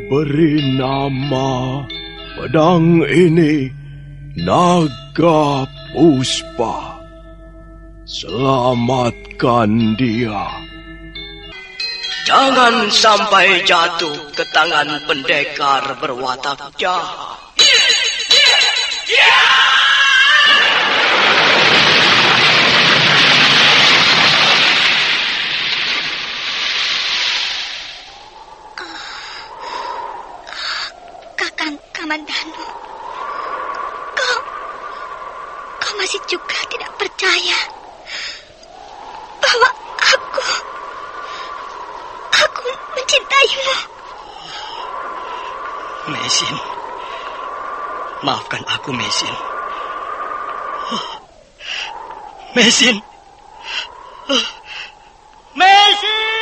beri nama pedang ini Naga Puspa. Selamatkan dia. Jangan sampai jatuh ke tangan pendekar berwatak jahat. Kakang Kamandanu, kau masih juga tidak percaya bahwa aku mencintaimu. Mesin, maafkan aku, Mesin. Mesin. Mesin!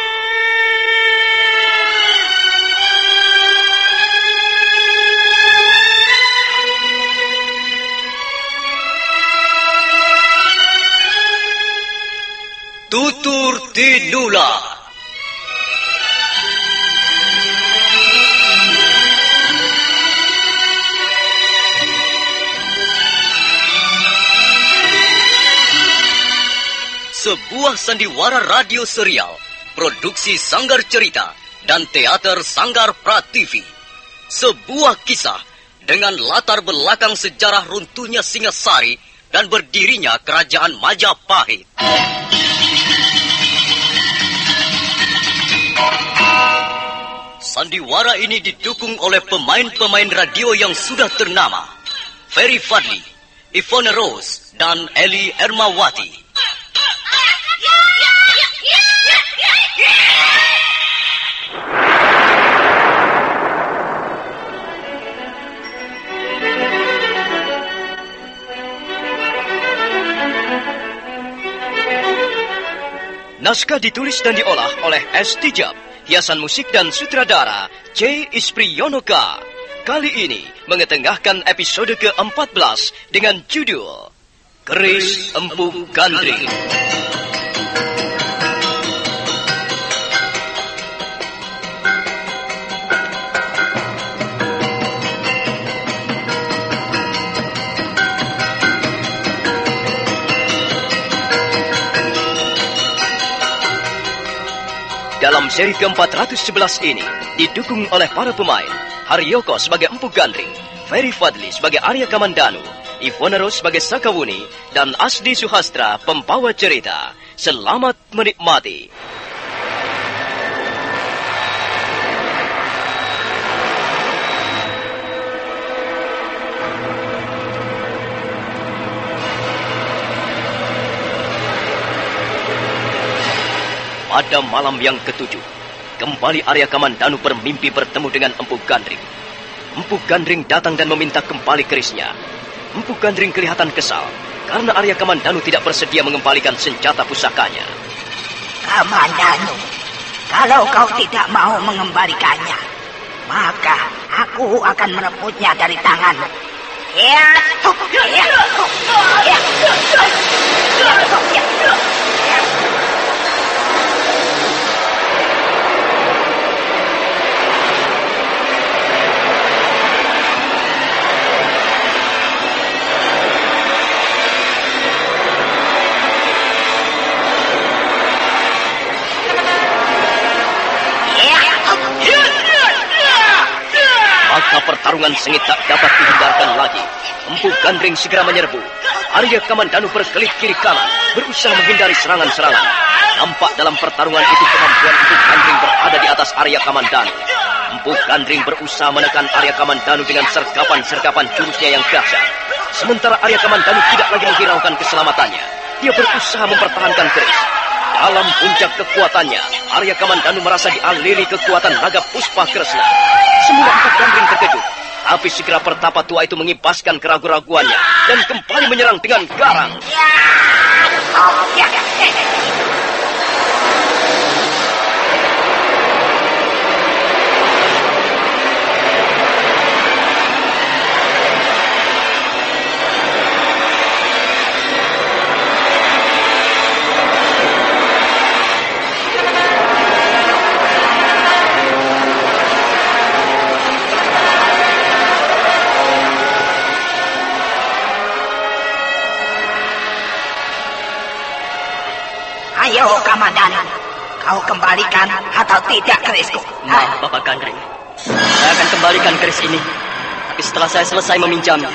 Tutur Tinula. Sebuah sandiwara radio serial, produksi Sanggar Cerita dan Teater Sanggar Prativi. Sebuah kisah dengan latar belakang sejarah runtuhnya Singasari dan berdirinya Kerajaan Majapahit. Sandiwara ini didukung oleh pemain-pemain radio yang sudah ternama, Ferry Fadli, Ivone Rose, dan Eli Ermawati. Naskah ditulis dan diolah oleh S. Tijab, hiasan musik dan sutradara C. Ispriyonoka. Kali ini mengetengahkan episode ke-14 dengan judul Keris Empu Gandring. Dalam seri ke-411 ini, didukung oleh para pemain, Haryoko sebagai Empu Gandring, Ferry Fadli sebagai Arya Kamandanu, Ivone Rose sebagai Sakawuni, dan Asdi Suhastra pembawa cerita. Selamat menikmati. Pada malam yang ketujuh, kembali Arya Kamandanu bermimpi bertemu dengan Empu Gandring. Empu Gandring datang dan meminta kembali kerisnya. Empu Gandring kelihatan kesal karena Arya Kamandanu tidak bersedia mengembalikan senjata pusakanya. Kamandanu, kalau kau tidak mau mengembalikannya, maka aku akan merebutnya dari tanganmu. Maka pertarungan sengit tak dapat dihindarkan lagi. Empu Gandring segera menyerbu. Arya Kamandanu berkelit kiri kanan, berusaha menghindari serangan-serangan. Nampak dalam pertarungan itu kemampuan Empu Gandring berada di atas Arya Kamandanu. Empu Gandring berusaha menekan Arya Kamandanu dengan sergapan-sergapan jurusnya yang dahsyat. Sementara Arya Kamandanu tidak lagi menghiraukan keselamatannya. Dia berusaha mempertahankan keris. Dalam puncak kekuatannya, Arya Kamandanu merasa dialiri kekuatan naga Puspa Kresna. Semula Empu Gandring terkejut, tapi segera pertapa tua itu mengibaskan keraguan-raguannya dan kembali menyerang dengan garang. kau kembalikan atau tidak kerisku? Maaf, Bapak Gandring. Saya akan kembalikan keris ini. Tapi setelah saya selesai meminjamnya,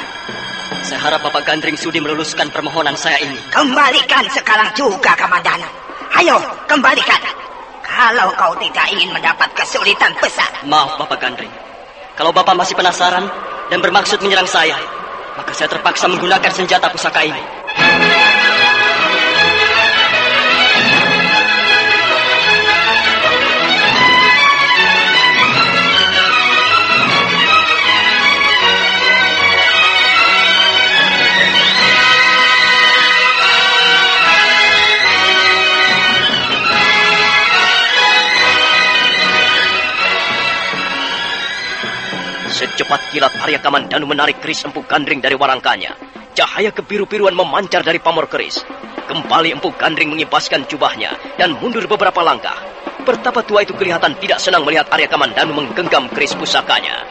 saya harap Bapak Gandring sudi meluluskan permohonan saya ini. Kembalikan sekarang juga, Kamandanu. Ayo, kembalikan. Kalau kau tidak ingin mendapat kesulitan besar. Maaf, Bapak Gandring. Kalau Bapak masih penasaran dan bermaksud menyerang saya, maka saya terpaksa menggunakan senjata pusaka ini. Secepat kilat Arya Kamandanu menarik keris Empu Gandring dari warangkanya. Cahaya kebiru-biruan memancar dari pamor keris. Kembali Empu Gandring mengibaskan jubahnya dan mundur beberapa langkah. Pertapa tua itu kelihatan tidak senang melihat Arya Kamandanu menggenggam keris pusakanya.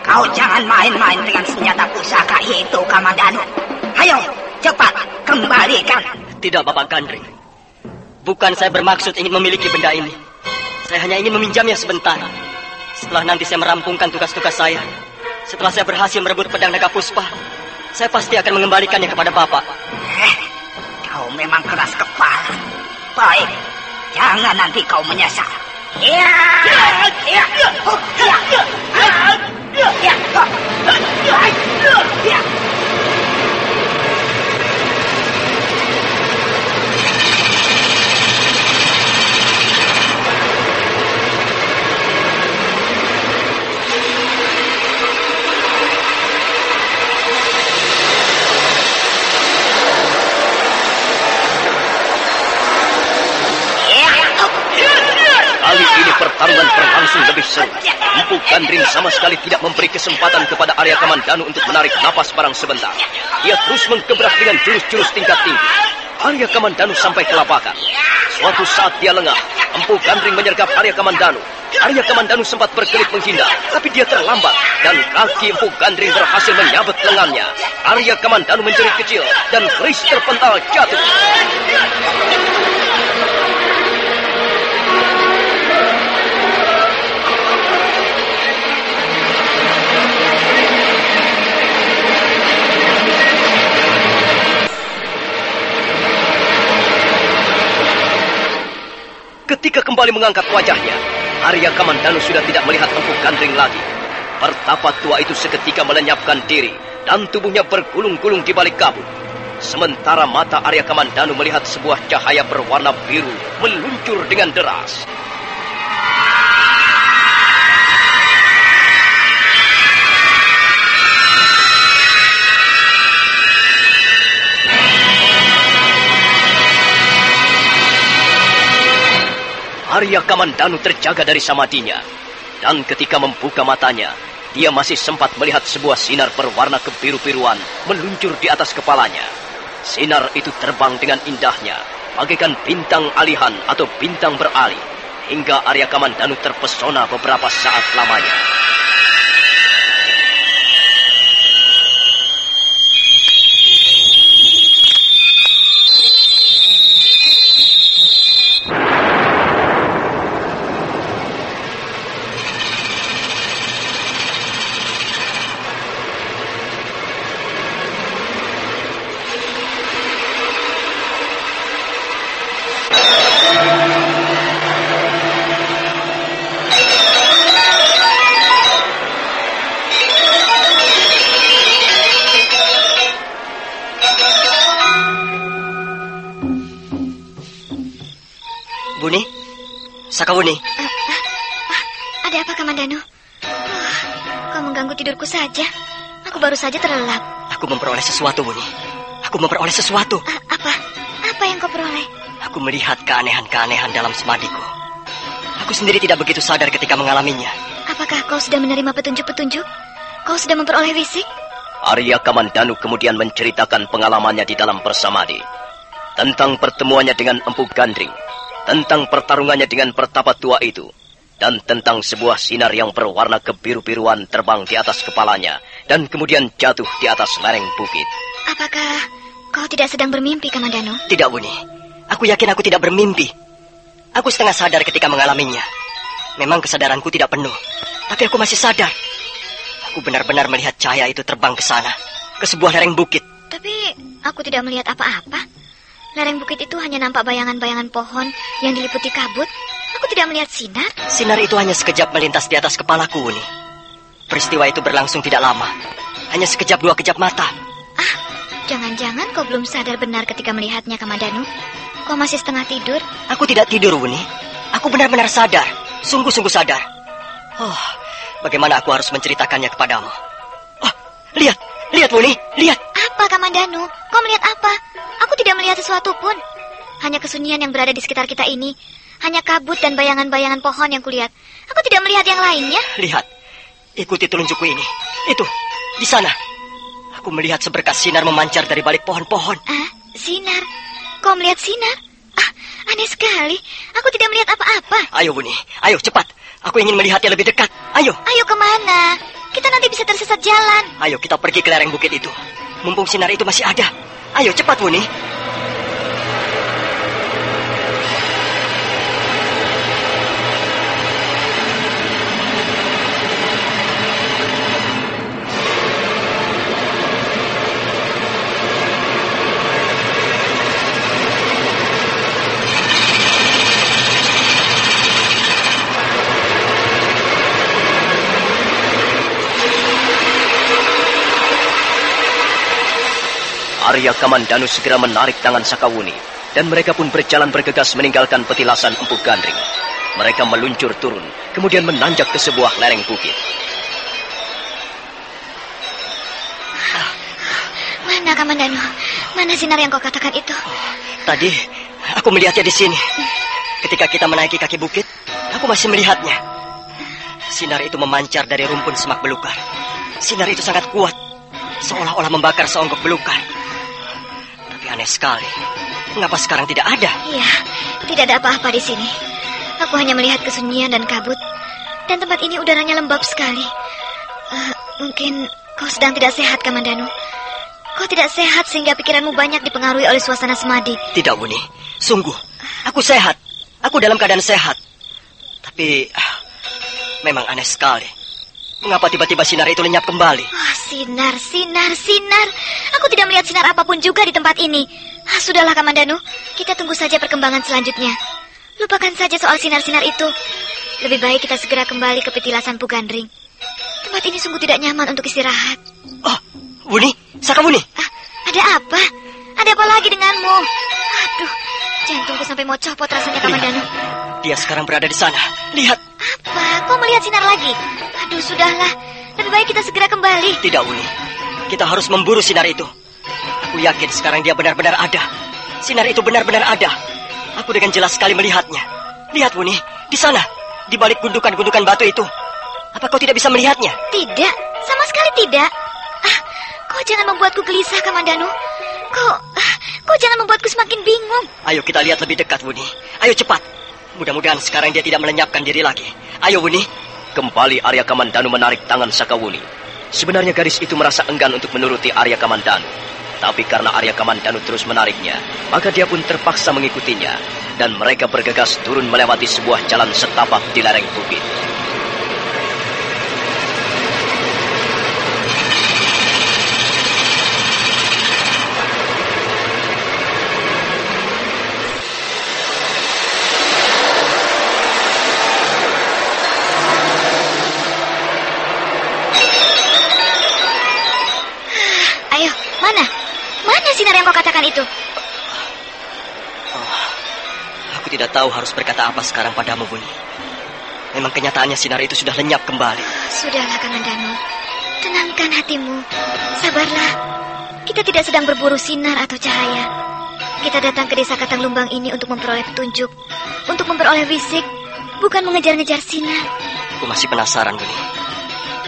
Kau jangan main-main dengan senjata pusaka itu, Kamandanu. Ayo, cepat kembalikan. Tidak, Bapak Gandring. Bukan saya bermaksud ingin memiliki benda ini. Saya hanya ingin meminjamnya sebentar. Setelah nanti saya merampungkan tugas-tugas saya, setelah saya berhasil merebut pedang naga puspa, saya pasti akan mengembalikannya kepada Bapak. Kau memang keras kepala. Baik, jangan nanti kau menyesal. Kali ini pertarungan berlangsung lebih seru. Empu Gandring sama sekali tidak memberi kesempatan kepada Arya Kamandanu untuk menarik napas barang sebentar. Ia terus menggebrak dengan jurus-jurus tingkat tinggi. Arya Kamandanu sampai kelabakan. Suatu saat dia lengah. Empu Gandring menyergap Arya Kamandanu. Arya Kamandanu sempat berkelit menghindar, tapi dia terlambat dan kaki Empu Gandring berhasil menyabet lengannya. Arya Kamandanu menjerit kecil dan keris terpental jatuh. Ketika kembali mengangkat wajahnya, Arya Kamandanu sudah tidak melihat Empu Gandring lagi. Pertapa tua itu seketika melenyapkan diri dan tubuhnya bergulung-gulung di balik kabut. Sementara mata Arya Kamandanu melihat sebuah cahaya berwarna biru meluncur dengan deras. Arya Kamandanu terjaga dari samadinya, dan ketika membuka matanya, dia masih sempat melihat sebuah sinar berwarna kebiru-biruan meluncur di atas kepalanya. Sinar itu terbang dengan indahnya, bagaikan bintang alihan atau bintang beralih, hingga Arya Kamandanu terpesona beberapa saat lamanya. Buni? Sakawuni? Ada apa, Kamandanu? Kau mengganggu tidurku saja. Aku baru saja terlelap. Aku memperoleh sesuatu, Buni. Aku memperoleh sesuatu. Apa? Apa yang kau peroleh? Aku melihat keanehan-keanehan dalam semadiku. Aku sendiri tidak begitu sadar ketika mengalaminya. Apakah kau sudah menerima petunjuk-petunjuk? Kau sudah memperoleh fisik? Arya Kamandanu kemudian menceritakan pengalamannya di dalam persamadi. Tentang pertemuannya dengan Empu Gandring. Tentang pertarungannya dengan pertapa tua itu, dan tentang sebuah sinar yang berwarna kebiru-biruan terbang di atas kepalanya, dan kemudian jatuh di atas lereng bukit. Apakah kau tidak sedang bermimpi, Kamandanu? Tidak, Buni. Aku yakin aku tidak bermimpi. Aku setengah sadar ketika mengalaminya. Memang kesadaranku tidak penuh, tapi aku masih sadar. Aku benar-benar melihat cahaya itu terbang ke sana, ke sebuah lereng bukit. Tapi aku tidak melihat apa-apa. Lereng bukit itu hanya nampak bayangan-bayangan pohon yang diliputi kabut. Aku tidak melihat sinar. Sinar itu hanya sekejap melintas di atas kepalaku, Wuni. Peristiwa itu berlangsung tidak lama. Hanya sekejap 2 kejap mata. Ah, jangan-jangan kau belum sadar benar ketika melihatnya, Kamandanu. Kau masih setengah tidur. Aku tidak tidur, Wuni. Aku benar-benar sadar. Sungguh-sungguh sadar. Oh, bagaimana aku harus menceritakannya kepadamu? Oh, lihat, Wuni, lihat. Apa, Kamandanu? Kau melihat apa? Aku tidak melihat sesuatu pun. Hanya kesunyian yang berada di sekitar kita ini. Hanya kabut dan bayangan-bayangan pohon yang kulihat. Aku tidak melihat yang lainnya. Lihat, ikuti telunjukku ini. Itu, di sana. Aku melihat seberkas sinar memancar dari balik pohon-pohon. Ah, sinar? Kau melihat sinar? Ah, aneh sekali. Aku tidak melihat apa-apa. Ayo, Wuni, ayo cepat. Aku ingin melihatnya lebih dekat. Ayo. Ayo kemana? Kita nanti bisa tersesat jalan. Ayo kita pergi ke lereng bukit itu. Mumpung sinar itu masih ada. Ayo cepat, Wuni. Arya Kamandanu segera menarik tangan Sakawuni, dan mereka pun berjalan bergegas meninggalkan petilasan Empu Gandring. Mereka meluncur turun, kemudian menanjak ke sebuah lereng bukit. Mana, Kamandanu? Mana sinar yang kau katakan itu? Tadi aku melihatnya di sini. Ketika kita menaiki kaki bukit, aku masih melihatnya. Sinar itu memancar dari rumpun semak belukar. Sinar itu sangat kuat, seolah-olah membakar seonggok belukar. Aneh sekali. Mengapa sekarang tidak ada? Iya, tidak ada apa-apa di sini. Aku hanya melihat kesunyian dan kabut. Dan tempat ini udaranya lembab sekali. Mungkin kau sedang tidak sehat, Kamandanu. Kau tidak sehat sehingga pikiranmu banyak dipengaruhi oleh suasana semadi. Tidak, Wuni. Sungguh, aku sehat. Aku dalam keadaan sehat. Tapi memang aneh sekali. Mengapa tiba-tiba sinar itu lenyap kembali? Oh, sinar. Aku tidak melihat sinar apapun juga di tempat ini. Sudahlah, Kamandanu. Kita tunggu saja perkembangan selanjutnya. Lupakan saja soal sinar-sinar itu. Lebih baik kita segera kembali ke petilasan Empu Gandring. Tempat ini sungguh tidak nyaman untuk istirahat. Oh, Wuni, Sakawuni. Ada apa? Ada apa lagi denganmu? Aduh, jantungku sampai mau copot rasanya, Kamandanu. Dia sekarang berada di sana. Lihat. Apa? Kau melihat sinar lagi? Aduh, sudahlah. Lebih baik kita segera kembali. Tidak, Wuni. Kita harus memburu sinar itu. Aku yakin sekarang dia benar-benar ada. Sinar itu benar-benar ada. Aku dengan jelas sekali melihatnya. Lihat, Wuni. Di sana. Di balik gundukan-gundukan batu itu. Apa kau tidak bisa melihatnya? Tidak. Sama sekali tidak. Kau jangan membuatku gelisah, Kamandanu. Kau jangan membuatku semakin bingung. Ayo kita lihat lebih dekat, Wuni. Ayo cepat. Mudah-mudahan sekarang dia tidak melenyapkan diri lagi. Ayo, Wuni. Kembali Arya Kamandanu menarik tangan Sakawuni. Sebenarnya gadis itu merasa enggan untuk menuruti Arya Kamandanu. Tapi karena Arya Kamandanu terus menariknya, maka dia pun terpaksa mengikutinya. Dan mereka bergegas turun melewati sebuah jalan setapak di lereng bukit. Sinar yang kau katakan itu? Aku tidak tahu harus berkata apa sekarang padamu, Wuni. Memang kenyataannya sinar itu sudah lenyap kembali. Sudahlah, Kamandanu. Tenangkan hatimu. Sabarlah. Kita tidak sedang berburu sinar atau cahaya. Kita datang ke desa Katang Lumbang ini untuk memperoleh petunjuk, untuk memperoleh wisik, bukan mengejar-ngejar sinar. Aku masih penasaran, Wuni.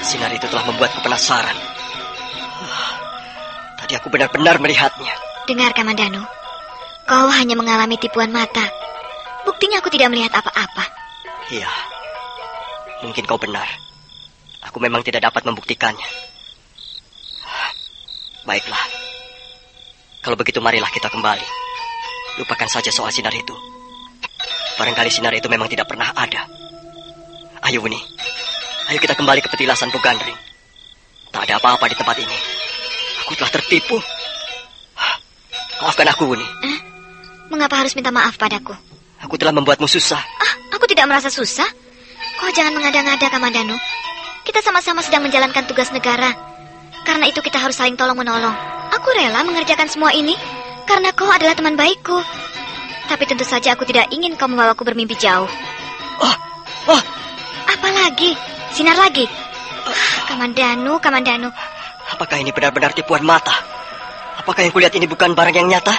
Sinar itu telah membuatku penasaran. Tadi aku benar-benar melihatnya. Dengar, Kamandanu. Kau hanya mengalami tipuan mata. Buktinya aku tidak melihat apa-apa. Iya. Mungkin kau benar. Aku memang tidak dapat membuktikannya. Baiklah. Kalau begitu marilah kita kembali. Lupakan saja soal sinar itu. Barangkali sinar itu memang tidak pernah ada. Ayo, Wuni. Ayo kita kembali ke petilasan Pugandring. Tak ada apa-apa di tempat ini. Aku telah tertipu. Maafkan aku, Wuni. Mengapa harus minta maaf padaku? Aku telah membuatmu susah. Aku tidak merasa susah. Kau jangan mengada-ngada, Kamandanu. Kita sama-sama sedang menjalankan tugas negara. Karena itu kita harus saling tolong-menolong. Aku rela mengerjakan semua ini karena kau adalah teman baikku. Tapi tentu saja aku tidak ingin kau membawaku bermimpi jauh. Apa lagi? Sinar lagi? Kamandanu. Apakah ini benar-benar tipuan mata? Apakah yang kulihat ini bukan barang yang nyata?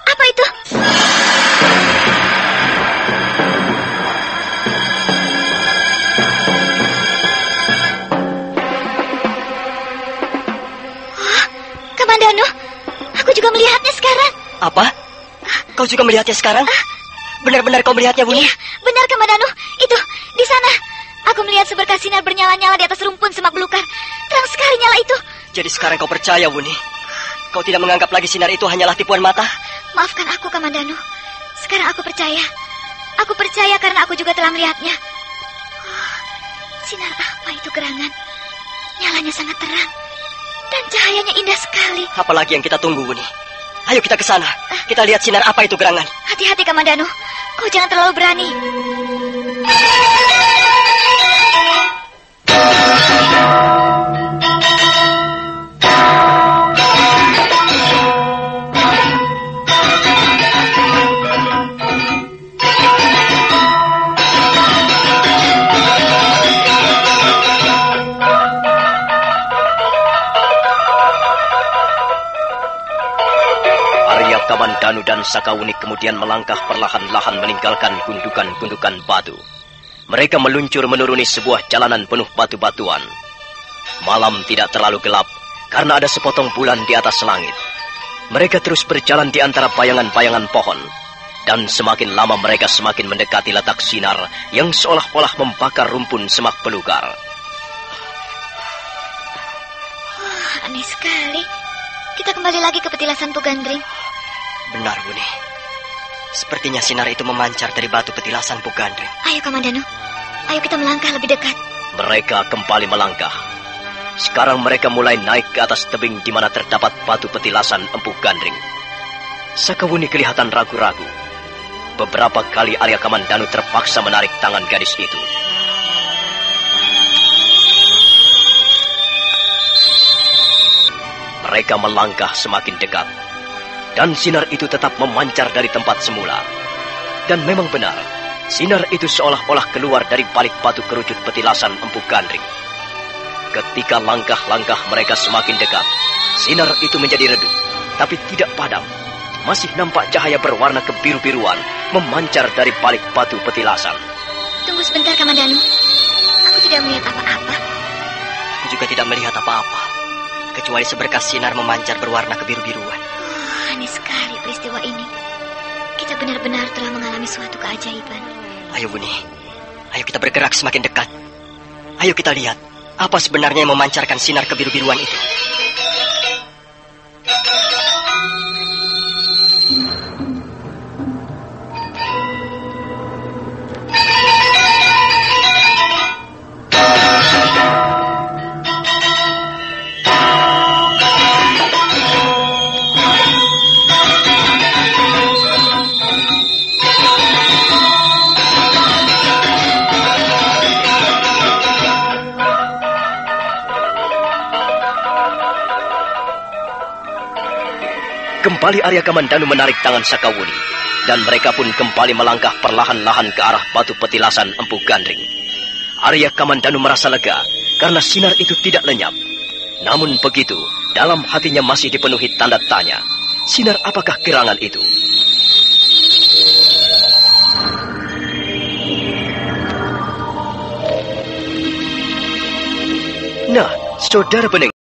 Apa itu? Kamandanu, aku juga melihatnya sekarang. Apa? Kau juga melihatnya sekarang? Benar-benar kau melihatnya, Wuni? Iya, benar, Kamandanu. Itu, di sana. Aku melihat seberkas sinar bernyala-nyala di atas rumpun semak belukar. Terang sekali nyala itu. Jadi sekarang kau percaya, Wuni? Kau tidak menganggap lagi sinar itu hanyalah tipuan mata? Maafkan aku, Kamandanu. Sekarang aku percaya. Aku percaya karena aku juga telah melihatnya. Sinar apa itu gerangan? Nyalanya sangat terang. Dan cahayanya indah sekali. Apalagi yang kita tunggu, Wuni? Ayo kita ke sana. Kita lihat sinar apa itu gerangan. Hati-hati, Kamandanu. Kau jangan terlalu berani. Kamandanu dan Sakawuni kemudian melangkah perlahan-lahan meninggalkan gundukan-gundukan batu. Mereka meluncur menuruni sebuah jalanan penuh batu-batuan. Malam tidak terlalu gelap karena ada sepotong bulan di atas langit. Mereka terus berjalan di antara bayangan-bayangan pohon. Dan semakin lama mereka semakin mendekati letak sinar yang seolah-olah membakar rumpun semak belukar. Aneh sekali. Kita kembali lagi ke petilasan Pugandring. Benar, Wuni. Sepertinya sinar itu memancar dari batu petilasan Pugandring. Ayo, Kamandanu. Ayo kita melangkah lebih dekat. Mereka kembali melangkah. Sekarang mereka mulai naik ke atas tebing di mana terdapat batu petilasan Empu Gandring. Sakawuni kelihatan ragu-ragu. Beberapa kali Arya Kamandanu terpaksa menarik tangan gadis itu. Mereka melangkah semakin dekat. Dan sinar itu tetap memancar dari tempat semula. Dan memang benar, sinar itu seolah-olah keluar dari balik batu kerucut petilasan Empu Gandring. Ketika langkah-langkah mereka semakin dekat, sinar itu menjadi redup, tapi tidak padam. Masih nampak cahaya berwarna kebiru-biruan memancar dari balik batu petilasan. Tunggu sebentar, Kamandanu. Aku tidak melihat apa-apa. Aku juga tidak melihat apa-apa, kecuali seberkas sinar memancar berwarna kebiru-biruan. Aneh sekali peristiwa ini. Kita benar-benar telah mengalami suatu keajaiban. Ayo, Wuni. Ayo kita bergerak semakin dekat. Ayo kita lihat apa sebenarnya yang memancarkan sinar kebiru-biruan itu. Kembali Arya Kamandanu menarik tangan Sakawuni, dan mereka pun kembali melangkah perlahan-lahan ke arah batu petilasan Empu Gandring. Arya Kamandanu merasa lega karena sinar itu tidak lenyap. Namun begitu, dalam hatinya masih dipenuhi tanda tanya. Sinar apakah gerangan itu? Nah, saudara pendengar,